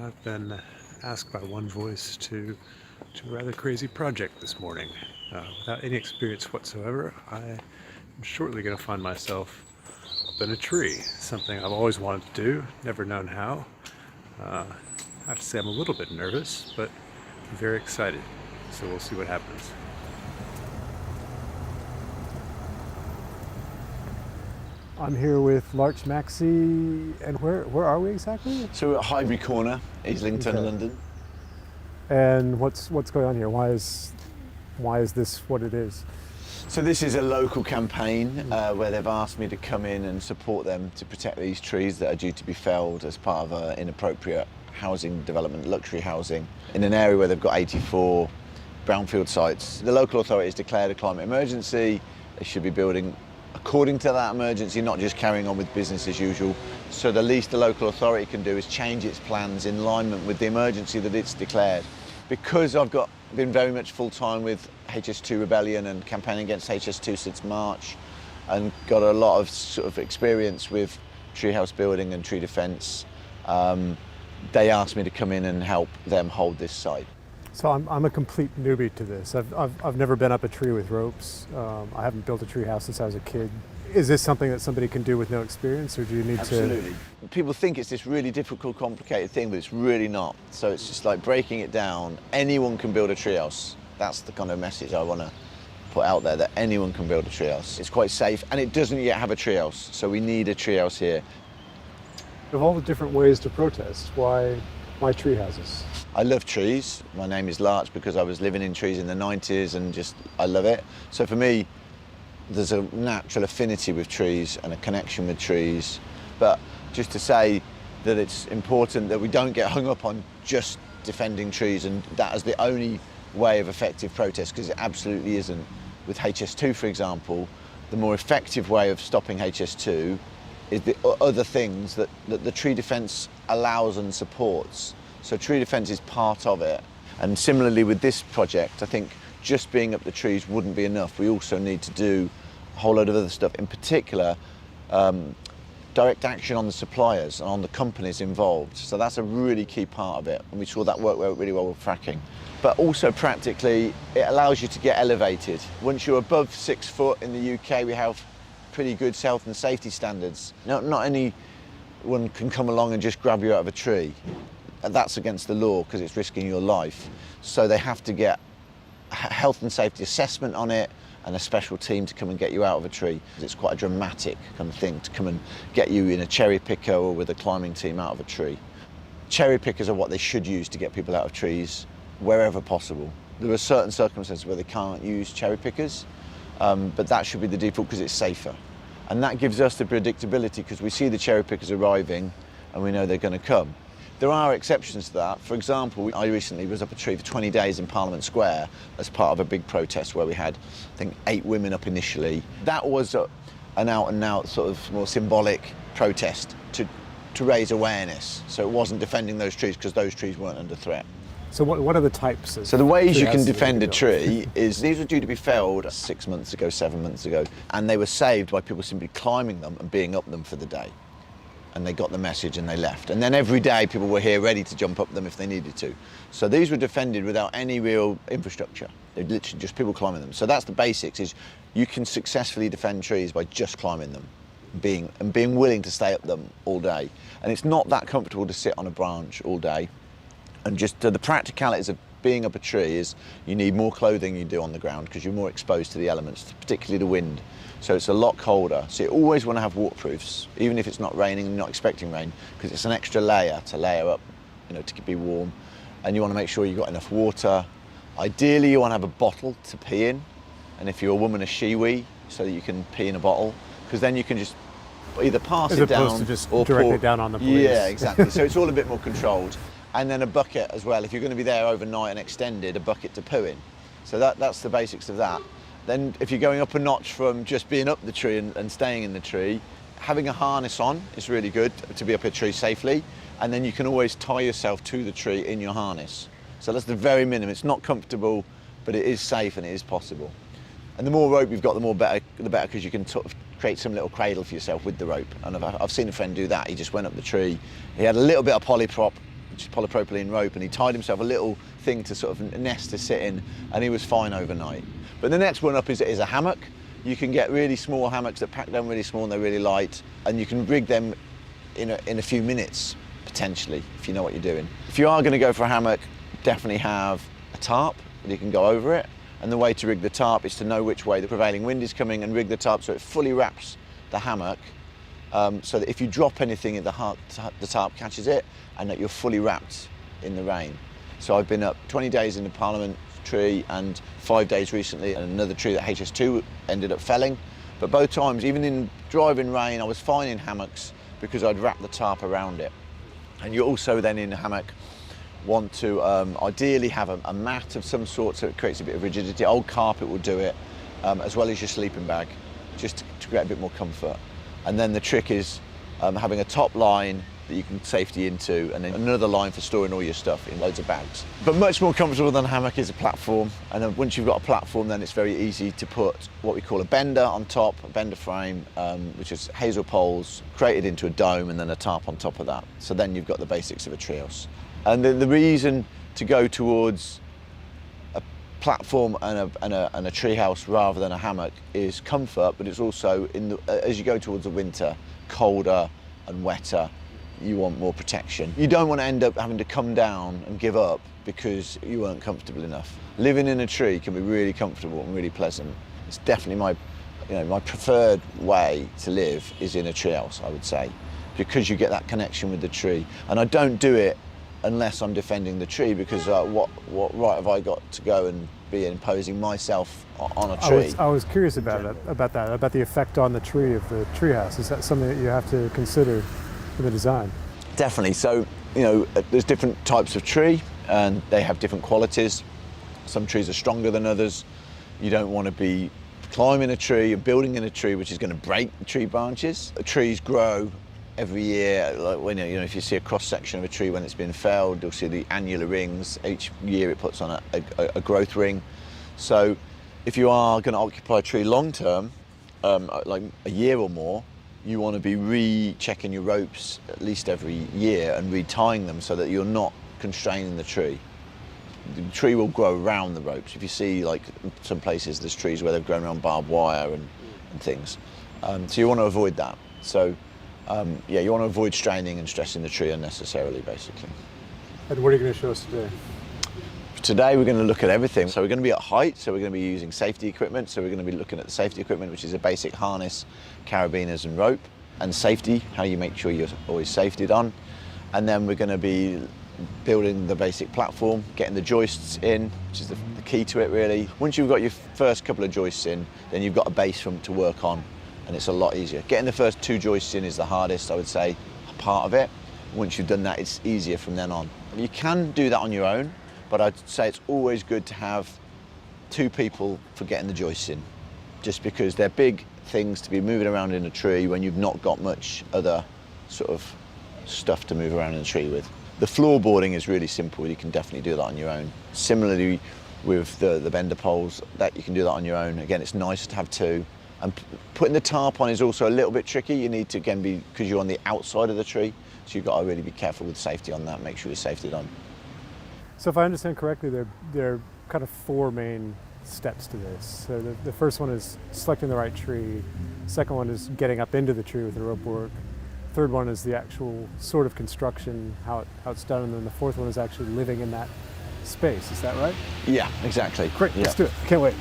I've been asked by one voice to a rather crazy project this morning. Without any experience whatsoever, I am shortly going to find myself up in a tree. Something I've always wanted to do, never known how. I have to say I'm a little bit nervous, but I'm very excited. So we'll see what happens. I'm here with Larch Maxey, and where are we exactly? So we're at Highbury Corner, Islington, Okay. London. And what's going on here? Why is this what it is? So this is a local campaign where they've asked me to come in and support them to protect these trees that are due to be felled as part of an inappropriate housing development, luxury housing, in an area where they've got 84 brownfield sites. The local authorities declared a climate emergency. They should be building according to that emergency, not just carrying on with business as usual. So the least the local authority can do is change its plans in alignment with the emergency that it's declared. Because I've been very much full-time with HS2 Rebellion and campaigning against HS2 since March, and got a lot of sort of experience with treehouse building and tree defence, they asked me to come in and help them hold this site. So I'm a complete newbie to this. I've never been up a tree with ropes. I haven't built a tree house since I was a kid. Is this something that somebody can do with no experience, or do you need Absolutely. People think it's this really difficult, complicated thing, but it's really not. So it's just like breaking it down. Anyone can build a treehouse. That's the kind of message I want to put out there, that anyone can build a treehouse. It's quite safe, and it doesn't yet have a treehouse, so we need a treehouse here. Of all the different ways to protest, why tree houses? I love trees. My name is Larch because I was living in trees in the 90s and I love it. So for me, there's a natural affinity with trees and a connection with trees. But just to say that it's important that we don't get hung up on just defending trees and that as the only way of effective protest, because it absolutely isn't. With HS2, for example, the more effective way of stopping HS2 is the other things that the tree defence allows and supports. So tree defence is part of it. And similarly with this project, I think just being up the trees wouldn't be enough. We also need to do a whole load of other stuff, in particular, direct action on the suppliers and on the companies involved. So that's a really key part of it. And we saw that work really well with fracking. But also practically, it allows you to get elevated. Once you're above 6 foot in the UK, we have pretty good health and safety standards. Not anyone can come along and just grab you out of a tree. That's against the law because it's risking your life. So they have to get a health and safety assessment on it and a special team to come and get you out of a tree. It's quite a dramatic kind of thing to come and get you in a cherry picker or with a climbing team out of a tree. Cherry pickers are what they should use to get people out of trees wherever possible. There are certain circumstances where they can't use cherry pickers, but that should be the default because it's safer. And that gives us the predictability because we see the cherry pickers arriving and we know they're going to come. There are exceptions to that. For example, I recently was up a tree for 20 days in Parliament Square as part of a big protest where we had, I think, 8 women up initially. That was an out-and-out sort of more symbolic protest to raise awareness. So it wasn't defending those trees because those trees weren't under threat. So what are the types of So the ways you can treehouses defend a that you build? tree is these were due to be felled 6 months ago, 7 months ago, and they were saved by people simply climbing them and being up them for the day. And they got the message and they left. And then every day people were here ready to jump up them if they needed to. So these were defended without any real infrastructure. They're literally just people climbing them. So that's the basics, is you can successfully defend trees by just climbing them, being willing to stay up them all day. And it's not that comfortable to sit on a branch all day. And just the practicalities of being up a tree is you need more clothing than you do on the ground because you're more exposed to the elements, particularly the wind. So it's a lot colder. So you always want to have waterproofs, even if it's not raining and you're not expecting rain, because it's an extra layer to layer up, to be warm. And you want to make sure you've got enough water. Ideally, you want to have a bottle to pee in. And if you're a woman, a shiwi, so that you can pee in a bottle, because then you can just either pass As it down opposed to just or directly pour. down on the police. Yeah, exactly. So it's all a bit more controlled. And then a bucket as well. If you're going to be there overnight and extended, a bucket to poo in. So that's the basics of that. Then if you're going up a notch from just being up the tree and staying in the tree, having a harness on is really good to be up a tree safely. And then you can always tie yourself to the tree in your harness. So that's the very minimum. It's not comfortable, but it is safe and it is possible. And the more rope you've got, the better, because you can sort of create some little cradle for yourself with the rope. And I've seen a friend do that. He just went up the tree. He had a little bit of polyprop which is polypropylene rope, and he tied himself a little thing to sort of nest to sit in, and he was fine overnight. But the next one up is a hammock. You can get really small hammocks that pack down really small and they're really light, and you can rig them in a few minutes, potentially, if you know what you're doing. If you are going to go for a hammock, definitely have a tarp that you can go over it. And the way to rig the tarp is to know which way the prevailing wind is coming and rig the tarp so it fully wraps the hammock, so that if you drop anything, the tarp catches it, and that you're fully wrapped in the rain. So I've been up 20 days in the Parliament tree and 5 days recently, and another tree that HS2 ended up felling. But both times, even in driving rain, I was fine in hammocks because I'd wrap the tarp around it. And you also then in a hammock want to ideally have a mat of some sort so it creates a bit of rigidity. Old carpet will do it, as well as your sleeping bag, just to create a bit more comfort. And then the trick is having a top line that you can safety into, and then another line for storing all your stuff in loads of bags. But much more comfortable than a hammock is a platform, and then once you've got a platform, then it's very easy to put what we call a bender on top, a bender frame, which is hazel poles created into a dome, and then a tarp on top of that. So then you've got the basics of a treehouse. And the reason to go towards a platform and a treehouse rather than a hammock is comfort, but it's also, as you go towards the winter, colder and wetter, you want more protection. You don't want to end up having to come down and give up because you weren't comfortable enough. Living in a tree can be really comfortable and really pleasant. It's definitely my preferred way to live is in a treehouse, I would say, because you get that connection with the tree. And I don't do it unless I'm defending the tree, because what right have I got to go and be imposing myself on a tree? I was curious about the effect on the tree of the treehouse. Is that something that you have to consider in the design? Definitely. So, there's different types of tree and they have different qualities. Some trees are stronger than others. You don't want to be climbing a tree and building in a tree which is going to break the tree branches. Trees grow every year. Like when if you see a cross section of a tree when it's been felled, you'll see the annular rings. Each year it puts on a growth ring. So if you are going to occupy a tree long term, like a year or more, you want to be re-checking your ropes at least every year and retying them so that you're not constraining the tree. The tree will grow around the ropes. If you see, like some places, there's trees where they've grown around barbed wire and things. So you want to avoid that. So you want to avoid straining and stressing the tree unnecessarily, basically. And what are you going to show us today? Today we're going to look at everything. So we're going to be at height, so we're going to be using safety equipment. So we're going to be looking at the safety equipment, which is a basic harness, carabiners and rope, and safety, how you make sure you're always safetied on. And then we're going to be building the basic platform, getting the joists in, which is the key to it really. Once you've got your first couple of joists in, then you've got a base to work on, and it's a lot easier. Getting the first 2 joists in is the hardest, I would say, part of it. Once you've done that, it's easier from then on. You can do that on your own, but I'd say it's always good to have 2 people for getting the joists in, just because they're big things to be moving around in a tree when you've not got much other sort of stuff to move around in the tree with. The floorboarding is really simple. You can definitely do that on your own. Similarly with the bender poles, that you can do that on your own. Again, it's nice to have 2. And putting the tarp on is also a little bit tricky. You need to, again, because you're on the outside of the tree, so you've got to really be careful with safety on that, make sure you're safetied on. So if I understand correctly, there are kind of 4 main steps to this. So the first one is selecting the right tree. Second one is getting up into the tree with the rope work. Third one is the actual sort of construction, how it's done. And then the fourth one is actually living in that space. Is that right? Yeah, exactly. Great, yeah. Let's do it. Can't wait.